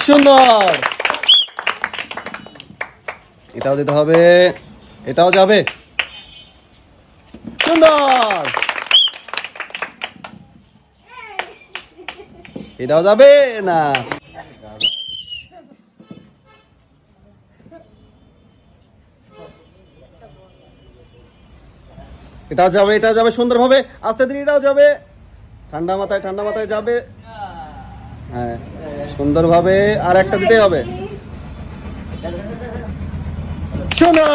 সুন্দর, এটাও দিতে হবে, এটাও যাবে, সুন্দর, এটাও যাবে না, এটাও যাবে, এটাও যাবে সুন্দরভাবে, আস্তে ধীরে এটাও যাবে, ঠান্ডা মাথায় যাবে, হ্যাঁ সুন্দরভাবে, আর একটা দিতেই হবে, সুন্দর।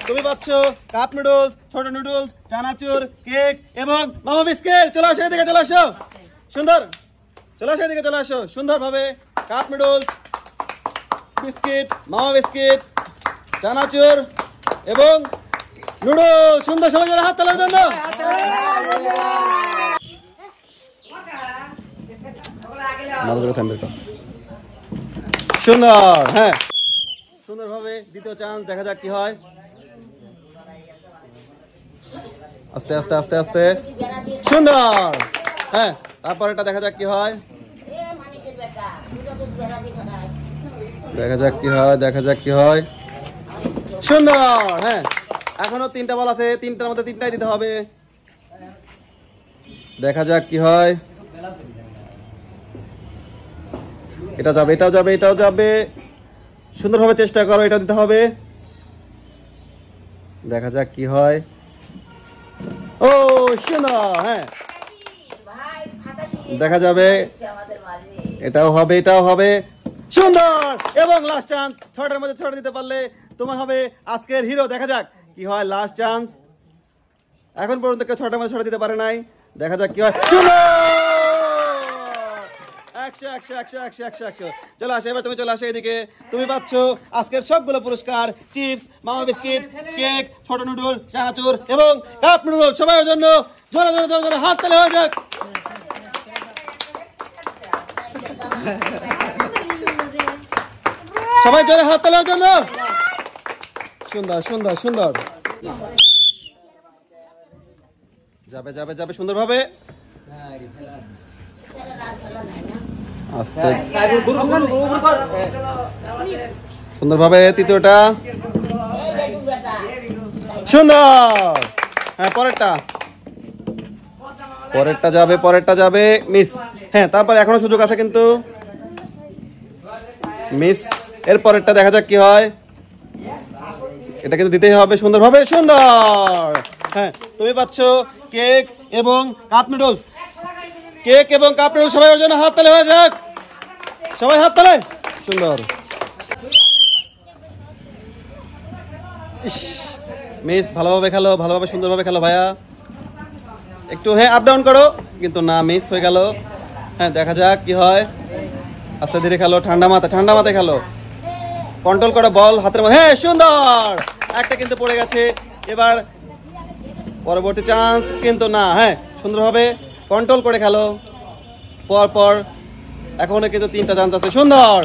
তুমি পাচ্ছ কাপ নুডলস, ছোট নুডলস, চানাচুর, কেক এবং মামা বিস্কিট। চলে আসো এদিকে, চলে আসো, সুন্দর, চলে আসো এদিকে, চলে আসো, সুন্দরভাবে কাপ নুডলস, বিস্কিট, মামা বিস্কিট, চানাচুর এবং নুডলস, সুন্দর। সবাই হাত তোলার জন্য সুন্দর, হ্যাঁ সুন্দরভাবে দ্বিতীয় চান্স, দেখা যাক কি হয়। আস্তে আস্তে আস্তে আস্তে, সুন্দর, হ্যাঁ তারপর এটা দেখা যাক কি হয়, দেখা যাক কি হয়, দেখা যাক কি হয়, সুন্দর, হ্যাঁ এখনো তিনটা বল আছে, তিনটার মধ্যে তিনটাই দিতে হবে, দেখা যাক কি হয়, এটা যাবে, এটাও যাবে, এটাও যাবে, সুন্দরভাবে চেষ্টা করো, এটা দিতে হবে, দেখা যাক কি হয়, ও সুন্দর, হ্যাঁ দেখা যাবে, এটাও হবে, এটাও হবে, সুন্দর। এবং লাস্ট চান্স, ছটার মধ্যে ছটা দিতে পারলে তোমার হবে আজকের হিরো। দেখা যাক কি হয়, লাস্ট চান্স, এখন পর্যন্ত কেউ ছটার মধ্যে ছটা দিতে পারে নাই, দেখা যাক কি হয়, সুন্দর, 100 100 100 100 100 100। চলে আসো, এবার তুমি চলে আসো এদিকে, তুমি পাচ্ছ আজকের সবগুলো পুরস্কার, চিপস, মামা বিস্কিট, কেক, ছোট নুডল, চানাচুর এবং কাপ নুডল। সবার জন্য জোরে জোরে জোরে জোরে হাত তালি হয়ে যাক। সবাই জোরে হাত তালির জন্য, সুন্দর সুন্দর সুন্দর, যাবে যাবে যাবে সুন্দরভাবে, সুন্দরভাবে, তৃতীয়টা সুন্দর, হ্যাঁ পরেরটা, পরেরটা যাবে, পরেরটা যাবে, মিস, হ্যাঁ তারপর এখনো সুযোগ আছে কিন্তু মিস। এর পরেরটা দেখা যাক কি হয়, এটা কিন্তু দিতেই হবে সুন্দরভাবে, সুন্দর, হ্যাঁ তুমি পাচ্ছ কেক এবং কাপ নুডলস, কেক এবং কাপ নুডলস। সবাই ওর জন্য হাত তালি হয়ে যাক, সবাই হাত তালে, সুন্দর, মিস ভালোভাবে খেলো, ভালোভাবে সুন্দরভাবে খেলো ভাইয়া, একটু হ্যাঁ আপ ডাউন করো, কিন্তু না মিস হয়ে গেল, হ্যাঁ দেখা যাক কি হয়, আস্তে ধীরে খেলো, ঠান্ডা মাথায় খেলো, কন্ট্রোল করো বল হাতের মধ্যে, হ্যাঁ সুন্দর, একটা কিন্তু পড়ে গেছে। এবার পরবর্তী চান্স, কিন্তু না, হ্যাঁ সুন্দরভাবে কন্ট্রোল করে খেলো, পর এখনো কিন্তু তিনটা চান্স আছে, সুন্দর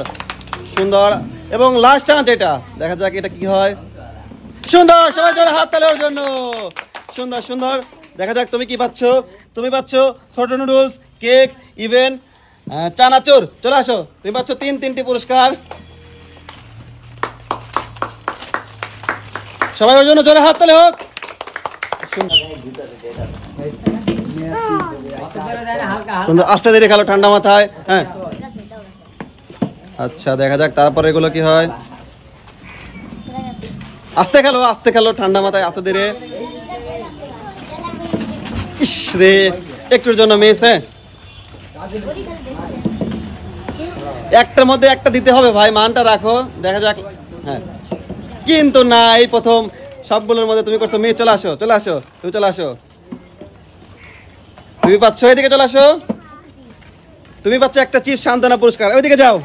সুন্দর, এবং লাস্ট চান্স এটা, দেখা যাক এটা কি হয়, সুন্দর। সবাই জোরে হাত তালি ওর জন্য, সুন্দর সুন্দর, দেখা যাক তুমি কি পাচ্ছ, তুমি পাচ্ছ ছোট নুডলস, কেক, ইভেন চানাচুর। চলে আসো, তুমি পাচ্ছ তিনটি পুরস্কার, সবাই ওর জন্য জোরে হাত তালি হোক, সুন্দর, আস্তে ধীরে খেলো, ঠান্ডা মাথায়, হ্যাঁ আচ্ছা দেখা যাক তারপরে এগুলো কি হয়, আস্তে খেলো ঠান্ডা মাথায়, আস্তে ধীরে, ইস রে একটুর জন্য মিস, হ্যাঁ একটার মধ্যে একটা দিতে হবে ভাই, মানটা রাখো, দেখা যাক, হ্যাঁ কিন্তু না, এই প্রথম সবগুলোর মধ্যে তুমি করছো মিস। চলে আসো, চলে আসো, তুমি চলে আসো, তুমি পাচ্ছ এদিকে, চলে আসো, তুমি পাচ্ছ একটা চিপস সান্ত্বনা পুরস্কার, ওইদিকে যাও,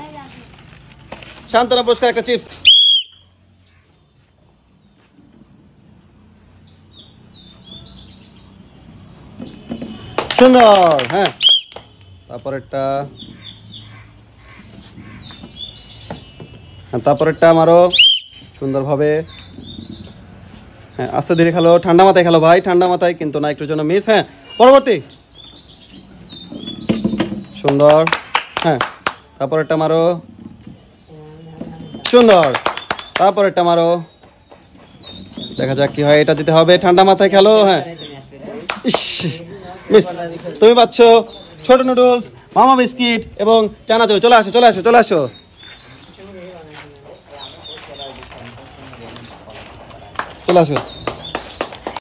সান্ত্বনা পুরস্কার একটা চিপস, সুন্দর, হ্যাঁ তারপরেরটা মারো সুন্দরভাবে, হ্যাঁ আস্তে ধীরে খেলো, ঠান্ডা মাথায় খেলো ভাই, ঠান্ডা মাথায়, কিন্তু না একটুর জন্য মিস, হ্যাঁ পরবর্তী, সুন্দর, হ্যাঁ তারপরেরটা মারো, সুন্দর। তারপরেরটা মারো, দেখা যাক কি হয়। এটা দিতে হবে, ঠান্ডা মাথায় খেলো। হ্যাঁ, ইস মিস। তুমি পাচ্ছ ছোট নুডলস, মামা বিস্কিট এবং চানাচুর। চলে আসো, চলে আসো, চলে আসো, চলে আসো।